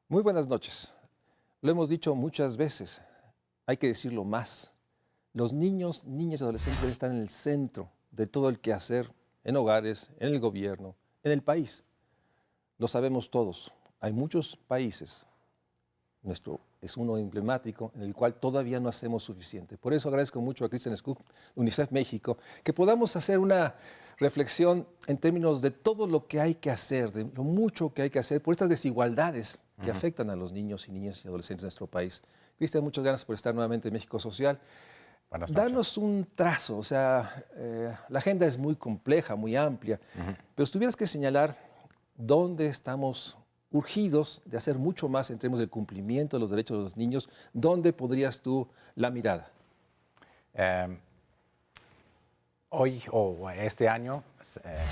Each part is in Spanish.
Muy buenas noches. Lo hemos dicho muchas veces, hay que decirlo más. Los niños, niñas y adolescentes deben estar en el centro de todo el quehacer en hogares, en el gobierno, en el país. Lo sabemos todos. Hay muchos países, nuestro es uno emblemático, en el cual todavía no hacemos suficiente. Por eso agradezco mucho a Christian Skug, UNICEF México, que podamos hacer una reflexión en términos de todo lo que hay que hacer, de lo mucho que hay que hacer por estas desigualdades que afectan a los niños y niñas y adolescentes de nuestro país. Cristian, muchas gracias por estar nuevamente en México Social. Buenas noches. Danos un trazo, o sea, la agenda es muy compleja, muy amplia, pero si tuvieras que señalar dónde estamos urgidos de hacer mucho más en términos del cumplimiento de los derechos de los niños, ¿dónde podrías tú la mirada? Hoy o este año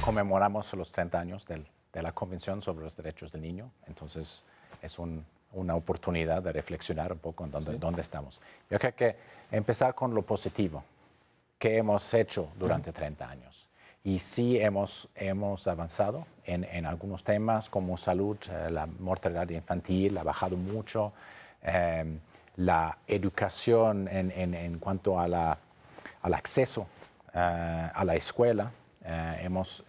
conmemoramos los 30 años de la Convención sobre los Derechos del Niño, entonces es una oportunidad de reflexionar un poco en dónde estamos. Yo creo que empezar con lo positivo que hemos hecho durante 30 años. Y sí hemos avanzado en algunos temas como salud, la mortalidad infantil ha bajado mucho, la educación en cuanto al acceso a la escuela, hemos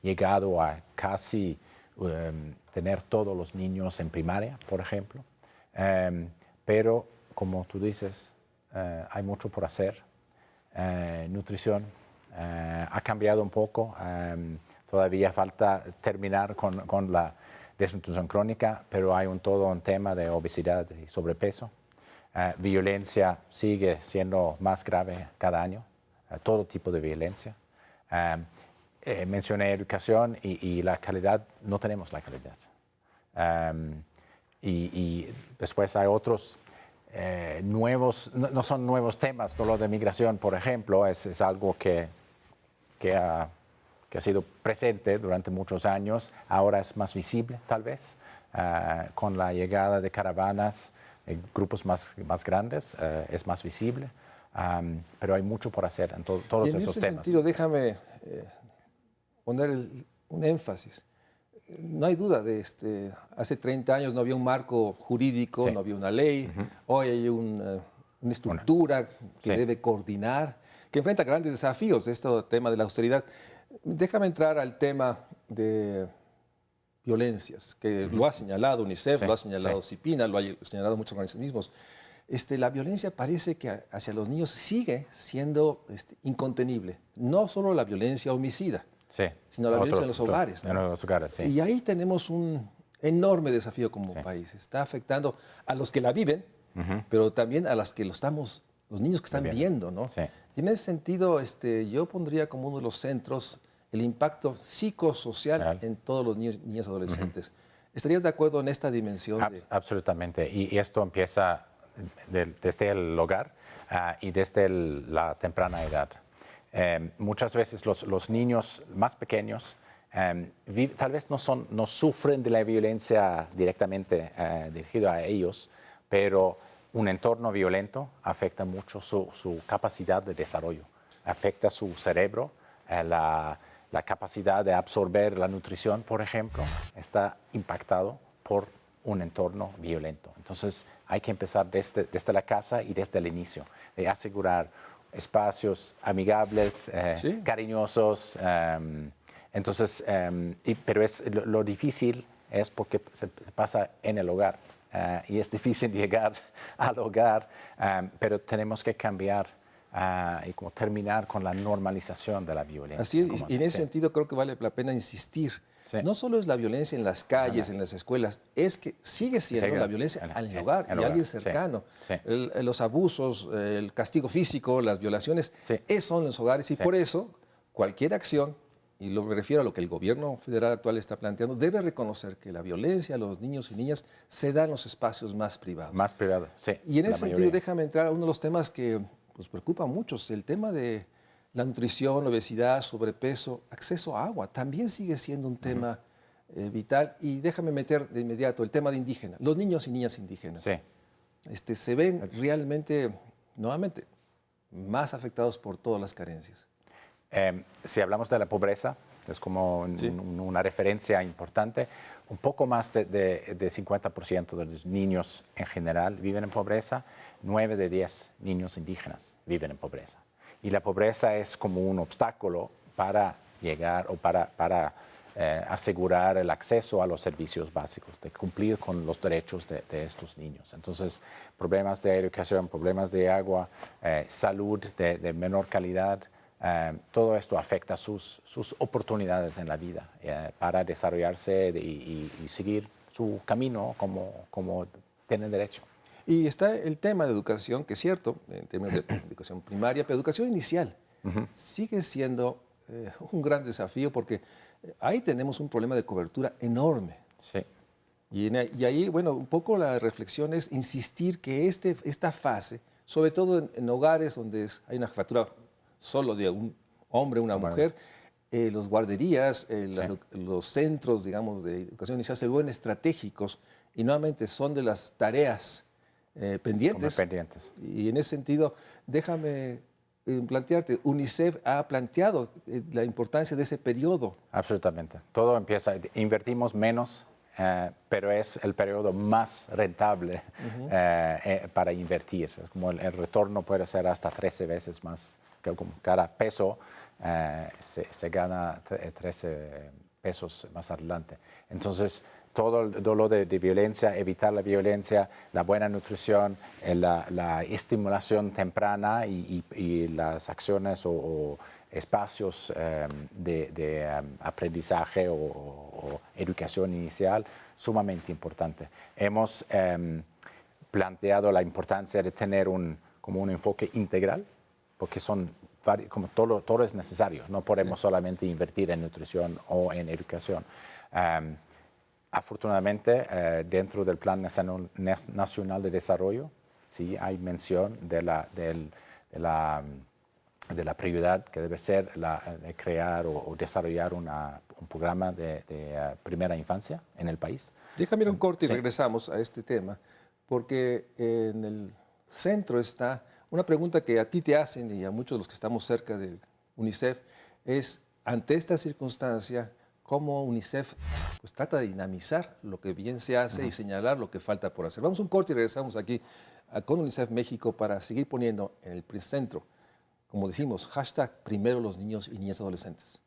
llegado a casi tener todos los niños en primaria, por ejemplo, pero como tú dices, hay mucho por hacer. Nutrición ha cambiado un poco, todavía falta terminar con la desnutrición crónica, pero hay todo un tema de obesidad y sobrepeso. Violencia sigue siendo más grave cada año, todo tipo de violencia. Mencioné educación y la calidad, no tenemos la calidad. Y después hay otros nuevos, no son nuevos temas, pero lo de migración, por ejemplo, es algo que ha sido presente durante muchos años, ahora es más visible tal vez, con la llegada de caravanas, grupos más grandes, es más visible, pero hay mucho por hacer en todos Y en esos ese temas. sentido, déjame poner un énfasis. No hay duda de hace 30 años no había un marco jurídico, Sí. no había una ley, hoy hay una estructura que Sí. debe coordinar, que enfrenta grandes desafíos, este tema de la austeridad. Déjame entrar al tema de violencias, que lo ha señalado UNICEF, Sí, lo ha señalado sí. CIPINA, lo ha señalado muchos organismos. La violencia parece que hacia los niños sigue siendo incontenible. No solo la violencia homicida, Sí. sino la violencia en los hogares, ¿no? En los hogares, sí. Y ahí tenemos un enorme desafío como Sí. país. Está afectando a los que la viven, pero también a los niños que están Viviendo. viendo, ¿no? Sí. Y en ese sentido, yo pondría como uno de los centros el impacto psicosocial Real. en todos los niños y niñas adolescentes. ¿Estarías de acuerdo en esta dimensión? Absolutamente. Y esto empieza desde el hogar y desde la temprana edad. Muchas veces los niños más pequeños tal vez no sufren de la violencia directamente dirigida a ellos, pero un entorno violento afecta mucho su capacidad de desarrollo, afecta su cerebro, la capacidad de absorber la nutrición, por ejemplo, está impactado por un entorno violento. Entonces hay que empezar desde la casa y desde el inicio, de asegurar espacios amigables, Sí. cariñosos. Entonces, pero lo difícil es porque se pasa en el hogar y es difícil llegar al hogar, pero tenemos que cambiar y como terminar con la normalización de la violencia. Así es, y en ese Sí. sentido creo que vale la pena insistir. Sí. No solo es la violencia en las calles, en las escuelas, es que sigue siendo la violencia en el hogar y alguien cercano. Sí. Los abusos, el castigo físico, las violaciones, Sí. son en los hogares y Sí. por eso cualquier acción, y me refiero a lo que el gobierno federal actual está planteando, debe reconocer que la violencia a los niños y niñas se da en los espacios más privados. Más privado, sí. Y en ese la sentido, mayoría. déjame entrar a uno de los temas que preocupa a muchos, el tema de la nutrición, obesidad, sobrepeso, acceso a agua, también sigue siendo un tema vital. Y déjame meter de inmediato el tema de indígenas, los niños y niñas indígenas. Sí. Se ven realmente, nuevamente, más afectados por todas las carencias. Si hablamos de la pobreza, es como Sí. una referencia importante. Un poco más de 50% de los niños en general viven en pobreza, 9 de 10 niños indígenas viven en pobreza. Y la pobreza es como un obstáculo para llegar o para asegurar el acceso a los servicios básicos, de cumplir con los derechos de estos niños. Entonces, problemas de educación, problemas de agua, salud de menor calidad, todo esto afecta sus oportunidades en la vida para desarrollarse y seguir su camino como tienen derecho. Y está el tema de educación, que es cierto, en términos de educación primaria, pero educación inicial sigue siendo un gran desafío porque ahí tenemos un problema de cobertura enorme. Sí. Y ahí, bueno, un poco la reflexión es insistir que esta fase, sobre todo en hogares donde hay una jefatura solo de un hombre, una mujer, los guarderías, los centros, digamos, de educación inicial se vuelven estratégicos y nuevamente son de las tareas pendientes. Como pendientes. Y en ese sentido, déjame plantearte, UNICEF ha planteado la importancia de ese periodo. Absolutamente. Todo empieza, invertimos menos, pero es el periodo más rentable para invertir. Es como el retorno puede ser hasta 13 veces más, que como cada peso se gana 13 pesos más adelante. Entonces, todo el dolor de violencia, evitar la violencia, la buena nutrición, la estimulación temprana y las acciones o espacios de aprendizaje o educación inicial, sumamente importante. Hemos planteado la importancia de tener como un enfoque integral, porque como todo es necesario, no podemos solamente invertir en nutrición o en educación. Afortunadamente, dentro del Plan Nacional de Desarrollo, sí hay mención de la prioridad que debe ser de crear o desarrollar un programa de primera infancia en el país. Déjame ir un corte y regresamos a este tema, porque en el centro está una pregunta que a ti te hacen y a muchos de los que estamos cerca de UNICEF, es ante esta circunstancia, cómo UNICEF pues, trata de dinamizar lo que bien se hace y señalar lo que falta por hacer. Vamos a un corte y regresamos aquí con UNICEF México para seguir poniendo en el centro, como decimos, hashtag primero los niños y niñas adolescentes.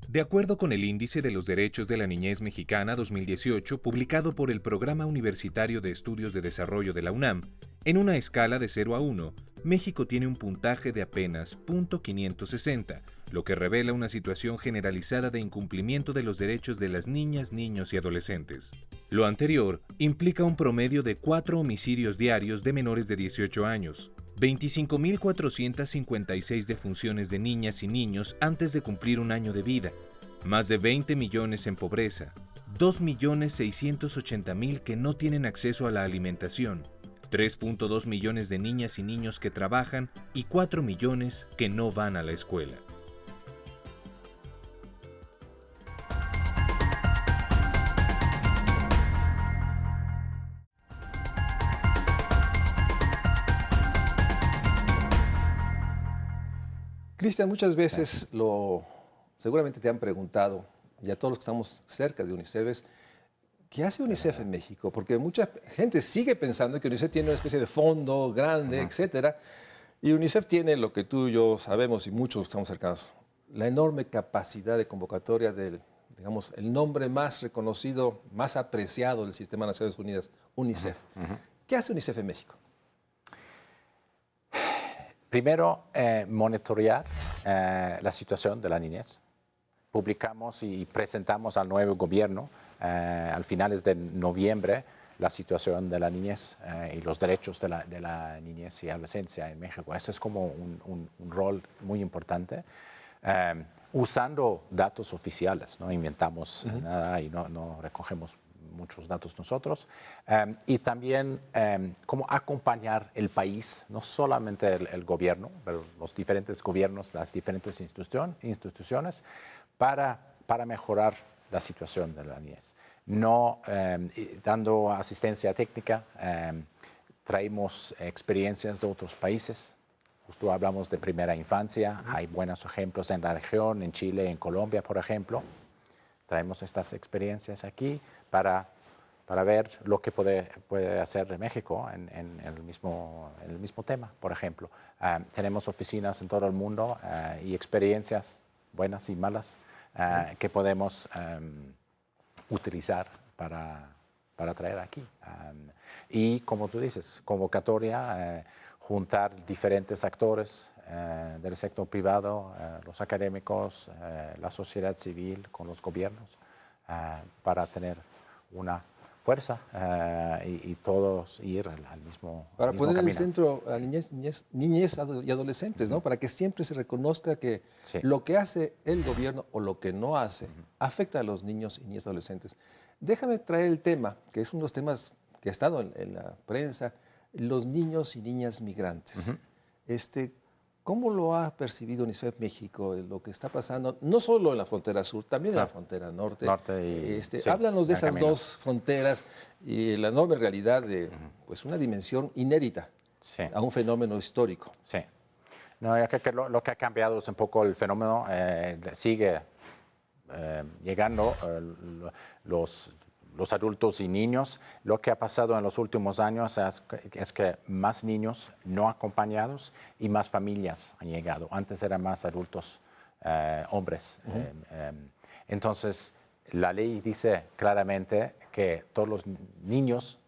De acuerdo con el Índice de los Derechos de la Niñez Mexicana 2018, publicado por el Programa Universitario de Estudios de Desarrollo de la UNAM, en una escala de 0 a 1, México tiene un puntaje de apenas .560, lo que revela una situación generalizada de incumplimiento de los derechos de las niñas, niños y adolescentes. Lo anterior implica un promedio de 4 homicidios diarios de menores de 18 años, 25.456 defunciones de niñas y niños antes de cumplir un año de vida, más de 20 millones en pobreza, 2.680.000 que no tienen acceso a la alimentación, 3.2 millones de niñas y niños que trabajan y 4 millones que no van a la escuela. Cristian, muchas veces seguramente te han preguntado, y a todos los que estamos cerca de UNICEF, es, ¿qué hace UNICEF en México? Porque mucha gente sigue pensando que UNICEF tiene una especie de fondo grande, etcétera, y UNICEF tiene lo que tú y yo sabemos, y muchos estamos cercanos, la enorme capacidad de convocatoria del, digamos, el nombre más reconocido, más apreciado del Sistema de Naciones Unidas, UNICEF. ¿Qué hace UNICEF en México? Primero, monitorear la situación de la niñez. Publicamos y presentamos al nuevo gobierno al finales de noviembre la situación de la niñez y los derechos de la niñez y adolescencia en México. Eso es como un rol muy importante. Usando datos oficiales, no inventamos nada y no recogemos muchos datos nosotros, y también cómo acompañar el país, no solamente el gobierno, pero los diferentes gobiernos, las diferentes instituciones, para mejorar la situación de la niñez. No dando asistencia técnica, traemos experiencias de otros países, justo hablamos de primera infancia, hay buenos ejemplos en la región, en Chile, en Colombia, por ejemplo. Traemos estas experiencias aquí para ver lo que puede hacer México en el mismo tema, por ejemplo. Tenemos oficinas en todo el mundo y experiencias buenas y malas que podemos utilizar para traer aquí. Y como tú dices, convocatoria, juntar diferentes actores del sector privado, los académicos, la sociedad civil con los gobiernos, para tener una fuerza y todos ir al mismo Para mismo poner en el camino. centro a niñez y adolescentes, ¿no? Para que siempre se reconozca que Sí. lo que hace el gobierno o lo que no hace afecta a los niños y niñas adolescentes. Déjame traer el tema, que es uno de los temas que ha estado en la prensa, los niños y niñas migrantes. ¿Cómo lo ha percibido UNICEF México, lo que está pasando, no solo en la frontera sur, también en la frontera norte? Sí, Háblanos de el esas camino. dos fronteras y la enorme realidad de pues, una dimensión inédita Sí. a un fenómeno histórico. Sí. No, yo creo que lo que ha cambiado es un poco el fenómeno. Sigue llegando los adultos y niños. Lo que ha pasado en los últimos años es que más niños no acompañados y más familias han llegado. Antes eran más adultos hombres. Entonces, la ley dice claramente que todos los niños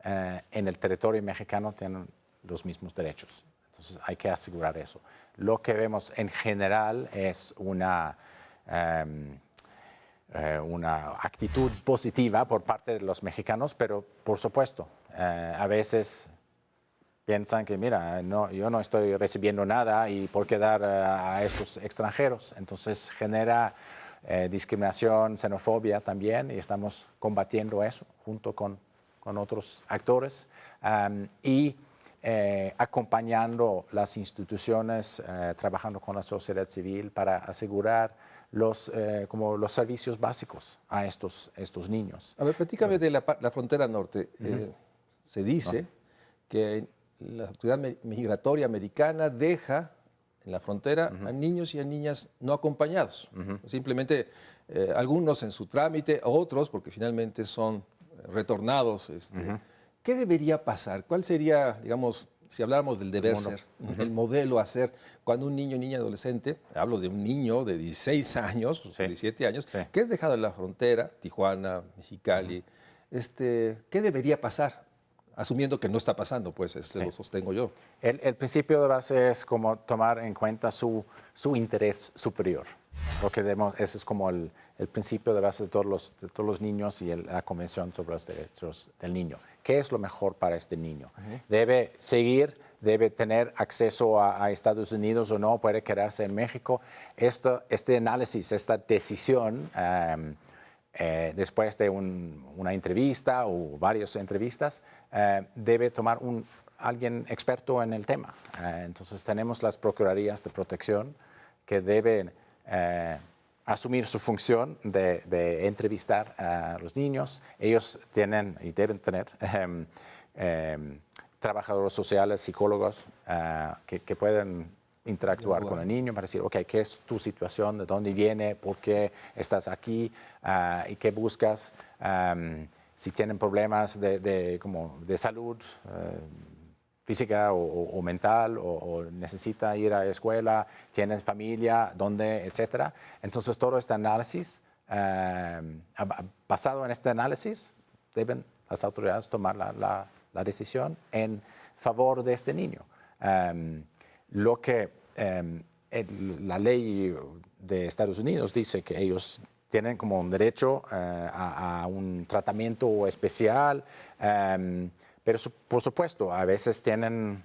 en el territorio mexicano tienen los mismos derechos. Entonces, hay que asegurar eso. Lo que vemos en general es una actitud positiva por parte de los mexicanos, pero por supuesto, a veces piensan que, mira, yo no estoy recibiendo nada y por qué dar a estos extranjeros. Entonces genera discriminación, xenofobia también, y estamos combatiendo eso junto con otros actores y acompañando las instituciones, trabajando con la sociedad civil para asegurar los servicios básicos a estos niños. A ver, platícame de la frontera norte. Se dice que la autoridad migratoria americana deja en la frontera a niños y a niñas no acompañados. Simplemente algunos en su trámite, otros porque finalmente son retornados. ¿Qué debería pasar? ¿Cuál sería, digamos, si habláramos del deber ser, el modelo a ser cuando un niño, niña, adolescente, hablo de un niño de 16 años, 17 años, que es dejado en la frontera, Tijuana, Mexicali, ¿qué debería pasar? Asumiendo que no está pasando, pues lo sostengo yo. El principio de base es como tomar en cuenta su interés superior. Lo que vemos, ese es como el principio de base de todos los niños y la Convención sobre los Derechos del Niño. ¿Qué es lo mejor para este niño? ¿Debe seguir? ¿Debe tener acceso a Estados Unidos o no? ¿Puede quedarse en México? Este análisis, esta decisión, después de una entrevista o varias entrevistas, debe tomar alguien experto en el tema. Entonces tenemos las Procuradurías de Protección que deben asumir su función de entrevistar a los niños. Ellos tienen y deben tener trabajadores sociales, psicólogos que pueden interactuar con el niño para decir, ok, ¿qué es tu situación? ¿De dónde viene? ¿Por qué estás aquí? ¿Y qué buscas? Si tienen problemas de salud física o mental o necesita ir a la escuela, tienen familia, dónde, etcétera. Entonces, todo este análisis, basado en este análisis, deben las autoridades tomar la decisión en favor de este niño. Lo que la ley de Estados Unidos dice que ellos tienen como un derecho a un tratamiento especial, pero por supuesto a veces tienen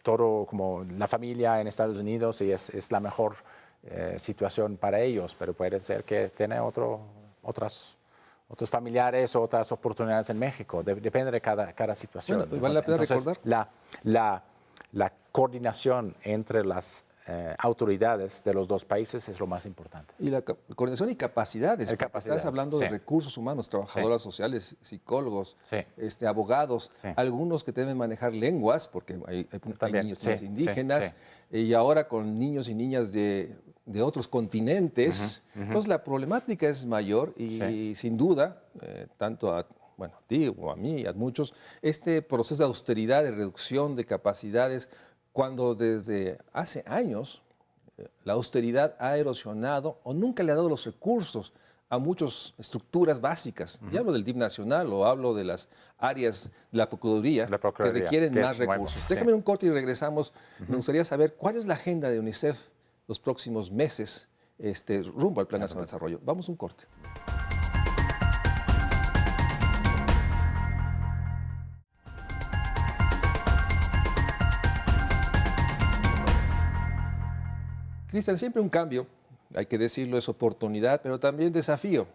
todo como la familia en Estados Unidos y es la mejor situación para ellos, pero puede ser que tiene otros familiares o otras oportunidades en México. Depende de cada situación. Bueno, vale la pena Entonces, recordar. la coordinación entre las autoridades de los dos países es lo más importante. Y la coordinación y capacidades. Porque Capacidades, estás hablando de sí. recursos humanos, trabajadoras sociales, psicólogos, Sí. Abogados, Sí. algunos que deben manejar lenguas, porque hay También, niños y sí, niñas indígenas, sí. y ahora con niños y niñas de otros continentes. Entonces la problemática es mayor y sin duda, tanto a ti o a mí, a muchos, este proceso de austeridad, de reducción de capacidades, cuando desde hace años la austeridad ha erosionado o nunca le ha dado los recursos a muchas estructuras básicas. Y hablo del DIF nacional o hablo de las áreas de la Procuraduría, que requieren que más recursos. Déjame un corte y regresamos. Me gustaría saber cuál es la agenda de UNICEF los próximos meses rumbo al Plan Nacional de Desarrollo. Vamos a un corte. Cristian, siempre un cambio, hay que decirlo, es oportunidad, pero también desafío.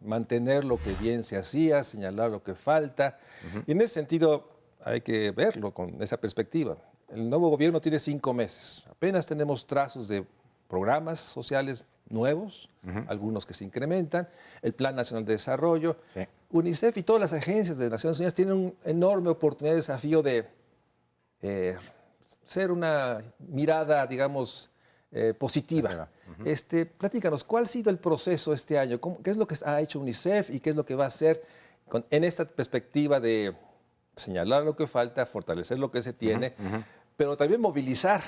Mantener lo que bien se hacía, señalar lo que falta. Y en ese sentido hay que verlo con esa perspectiva. El nuevo gobierno tiene 5 meses. Apenas tenemos trazos de programas sociales nuevos, algunos que se incrementan, el Plan Nacional de Desarrollo. Sí. UNICEF y todas las agencias de Naciones Unidas tienen una enorme oportunidad, desafío de ser una mirada, digamos, positiva. Platícanos, ¿cuál ha sido el proceso este año? ¿Qué es lo que ha hecho UNICEF y qué es lo que va a hacer en esta perspectiva de señalar lo que falta, fortalecer lo que se tiene, pero también movilizar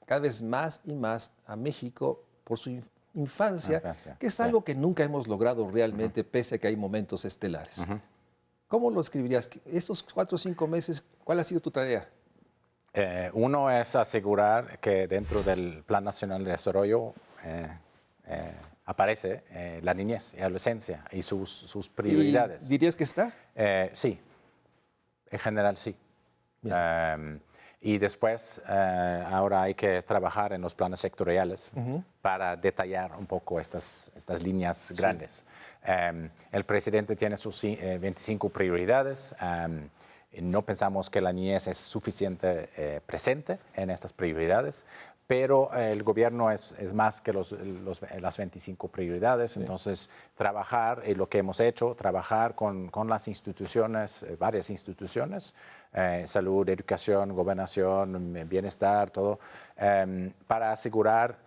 cada vez más y más a México por su infancia, que es algo que nunca hemos logrado realmente, pese a que hay momentos estelares? ¿Cómo lo escribirías? Estos 4 o 5 meses, ¿cuál ha sido tu tarea? Uno es asegurar que dentro del Plan Nacional de Desarrollo aparece la niñez y adolescencia y sus prioridades. ¿Y dirías que está? Sí, en general sí. Y después ahora hay que trabajar en los planes sectoriales para detallar un poco estas líneas grandes. El presidente tiene sus 25 prioridades. No pensamos que la niñez es suficiente presente en estas prioridades, pero el gobierno es más que las 25 prioridades. Sí. Entonces, trabajar, y lo que hemos hecho, trabajar con las instituciones, varias instituciones, salud, educación, gobernación, bienestar, todo, para asegurar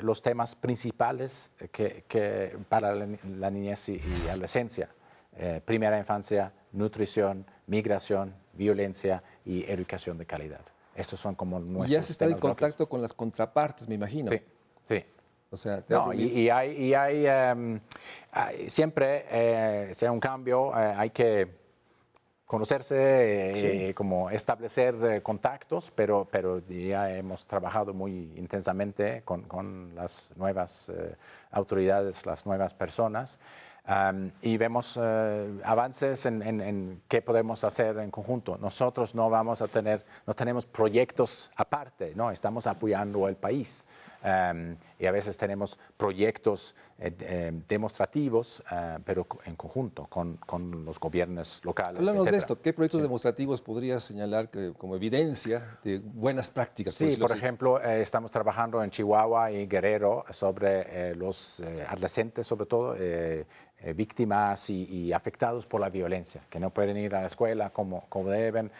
los temas principales que para la niñez y adolescencia. Primera infancia, nutrición, migración, violencia y educación de calidad. Estos son como nuestros. Y ya se está en contacto con las contrapartes, me imagino. Sí, sí. O sea, siempre, sea un cambio, hay que conocerse, como establecer contactos, pero ya hemos trabajado muy intensamente con las nuevas autoridades, las nuevas personas. Y vemos avances en qué podemos hacer en conjunto. Nosotros no tenemos proyectos aparte, no, estamos apoyando al país. Y a veces tenemos proyectos demostrativos, pero en conjunto con los gobiernos locales. Háblanos de esto. ¿Qué proyectos demostrativos podrías señalar como evidencia de buenas prácticas? Sí, por ejemplo, estamos trabajando en Chihuahua y Guerrero sobre los adolescentes, sobre todo, víctimas y afectados por la violencia, que no pueden ir a la escuela como deben,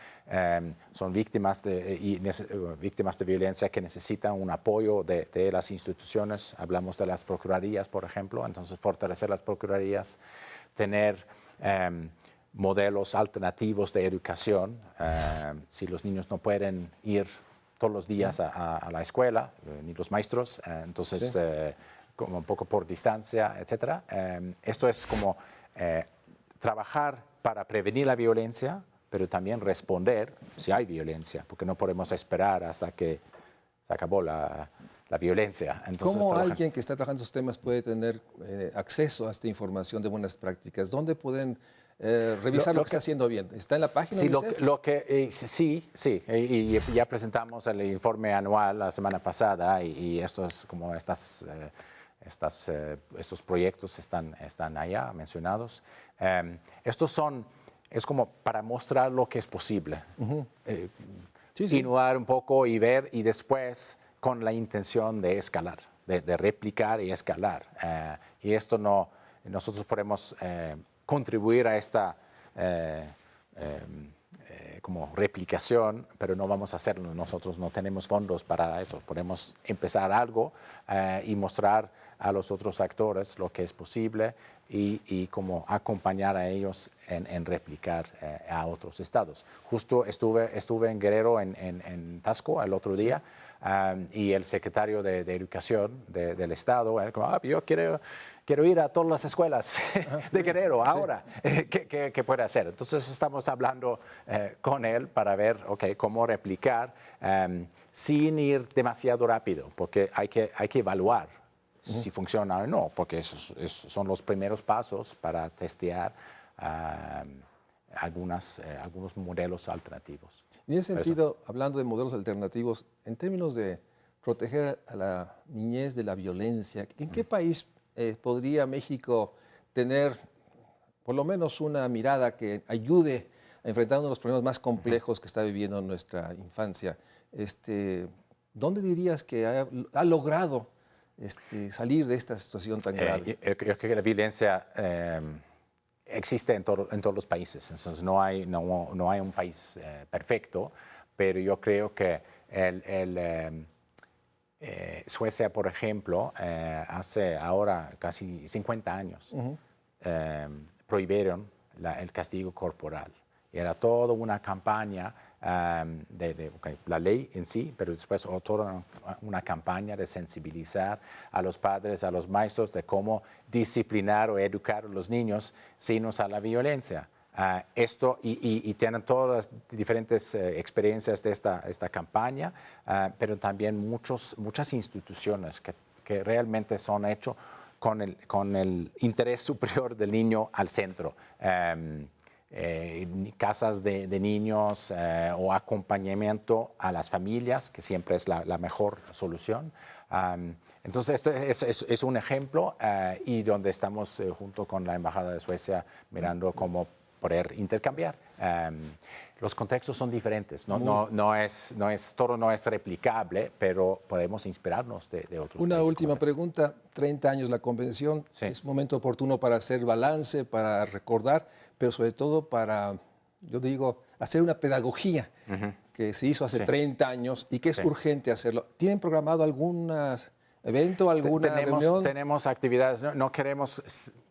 son víctimas de violencia que necesitan un apoyo de las instituciones. Hablamos de las procurarías, por ejemplo, entonces fortalecer las procurarías, tener modelos alternativos de educación. Si los niños no pueden ir todos los días a la escuela, ni los maestros, entonces... Sí. Como un poco por distancia, etcétera. Esto es como trabajar para prevenir la violencia, pero también responder si hay violencia, porque no podemos esperar hasta que se acabó la violencia. Entonces, ¿cómo alguien que está trabajando estos temas puede tener acceso a esta información de buenas prácticas? ¿Dónde pueden revisar lo que está haciendo bien? ¿Está en la página? Sí, sí. Y ya presentamos el informe anual la semana pasada y estos proyectos están allá mencionados. Es como para mostrar lo que es posible. Innovar un poco y ver, y después, con la intención de escalar, de replicar y escalar. Y esto nosotros podemos contribuir a esta como replicación, pero no vamos a hacerlo. Nosotros no tenemos fondos para eso. Podemos empezar algo y mostrar a los otros actores lo que es posible y como acompañar a ellos en replicar a otros estados. Justo estuve en Guerrero, en Tasco, el otro día, y el secretario de Educación del estado, como, yo quiero ir a todas las escuelas de Guerrero ahora. Sí. ¿Qué puede hacer? Entonces estamos hablando con él para ver cómo replicar sin ir demasiado rápido, porque hay que evaluar si funciona o no, porque esos son los primeros pasos para testear algunos modelos alternativos. En ese sentido, hablando de modelos alternativos, en términos de proteger a la niñez de la violencia, ¿en qué país podría México tener por lo menos una mirada que ayude a enfrentar uno de los problemas más complejos que está viviendo nuestra infancia? ¿Dónde dirías que ha logrado salir de esta situación tan grave? Yo creo que la violencia existe en todos los países, entonces no hay un país perfecto, pero yo creo que Suecia, por ejemplo, hace ahora casi 50 años, prohibieron el castigo corporal. Era toda una campaña la ley en sí, pero después toda una campaña de sensibilizar a los padres, a los maestros, de cómo disciplinar o educar a los niños sin usar la violencia. Y tienen todas las diferentes experiencias de esta campaña, pero también muchas instituciones que realmente son hechas con el interés superior del niño al centro. Casas de niños o acompañamiento a las familias, que siempre es la mejor solución. Entonces, esto es un ejemplo y donde estamos junto con la Embajada de Suecia mirando cómo poder intercambiar. Los contextos son diferentes, todo no es replicable, pero podemos inspirarnos de otros Una países. última pregunta, 30 años la convención, sí. Es un momento oportuno para hacer balance, para recordar, pero sobre todo para, yo digo, hacer una pedagogía que se hizo hace 30 años y que es urgente hacerlo. ¿Tienen programado algún evento, alguna reunión? Tenemos actividades, no queremos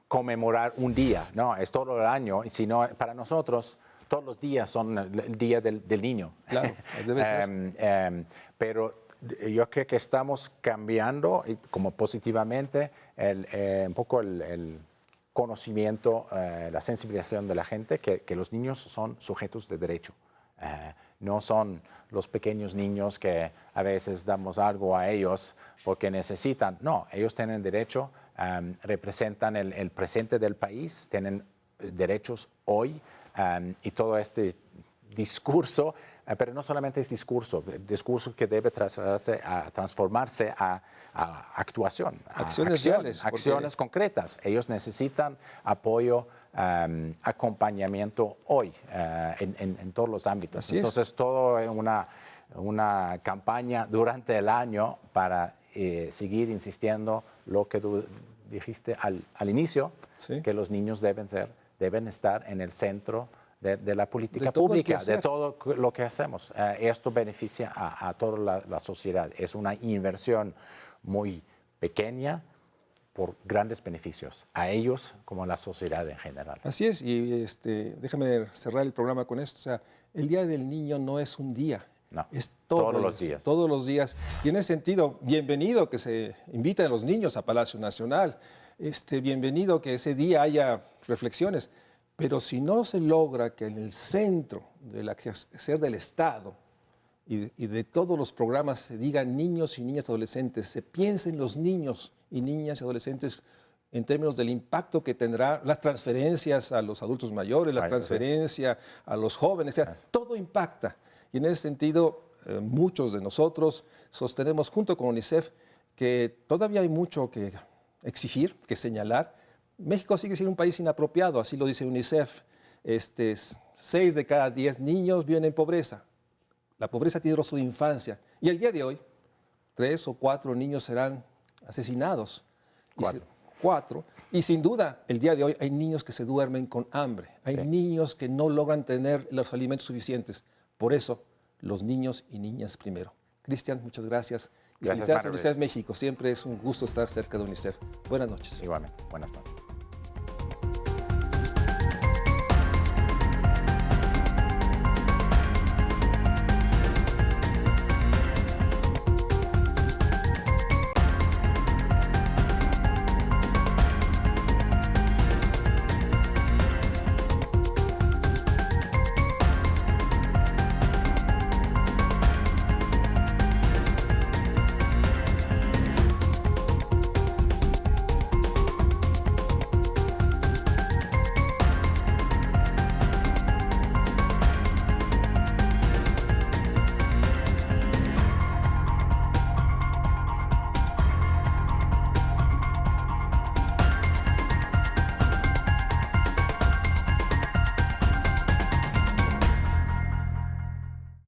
conmemorar un día, no, es todo el año, sino para nosotros todos los días son el día del niño. Claro, debe ser. Pero yo creo que estamos cambiando como positivamente un poco el conocimiento, la sensibilización de la gente, que los niños son sujetos de derecho. No son los pequeños niños que a veces damos algo a ellos porque necesitan. No, ellos tienen derecho, representan el presente del país, tienen derechos hoy y todo este discurso, pero no solamente es discurso que debe transformarse a actuación, acciones concretas. Ellos necesitan apoyo, acompañamiento hoy en todos los ámbitos. Así Entonces, es. todo es una campaña durante el año para seguir insistiendo lo que tú dijiste al inicio, que los niños deben estar en el centro de la política pública, de todo lo que hacemos. Esto beneficia a toda la sociedad. Es una inversión muy pequeña por grandes beneficios, a ellos como a la sociedad en general. Así es, y déjame cerrar el programa con esto. O sea, el Día del Niño no es un día, no, es todos los días. Todos los días. Y en ese sentido, bienvenido que se inviten a los niños a Palacio Nacional, bienvenido que ese día haya reflexiones, pero si no se logra que en el centro del hacer del Estado y de todos los programas se digan niños y niñas adolescentes, se piense en los niños y niñas y adolescentes en términos del impacto que tendrá las transferencias a los adultos mayores, la transferencia a los jóvenes, o sea, todo impacta. Y en ese sentido, muchos de nosotros sostenemos junto con UNICEF que todavía hay mucho que exigir, que señalar. México sigue siendo un país inapropiado, así lo dice UNICEF. 6 de cada 10 niños viven en pobreza. La pobreza tiene rostro de infancia. Y el día de hoy, 3 o 4 niños serán asesinados. Cuatro. 4. Y sin duda, el día de hoy hay niños que se duermen con hambre. Hay Sí. niños que no logran tener los alimentos suficientes. Por eso, los niños y niñas primero. Cristian, muchas gracias. Y Gracias, felicidades a Manuel. UNICEF México. Siempre es un gusto estar cerca de UNICEF. Buenas noches. Igualmente. Buenas noches.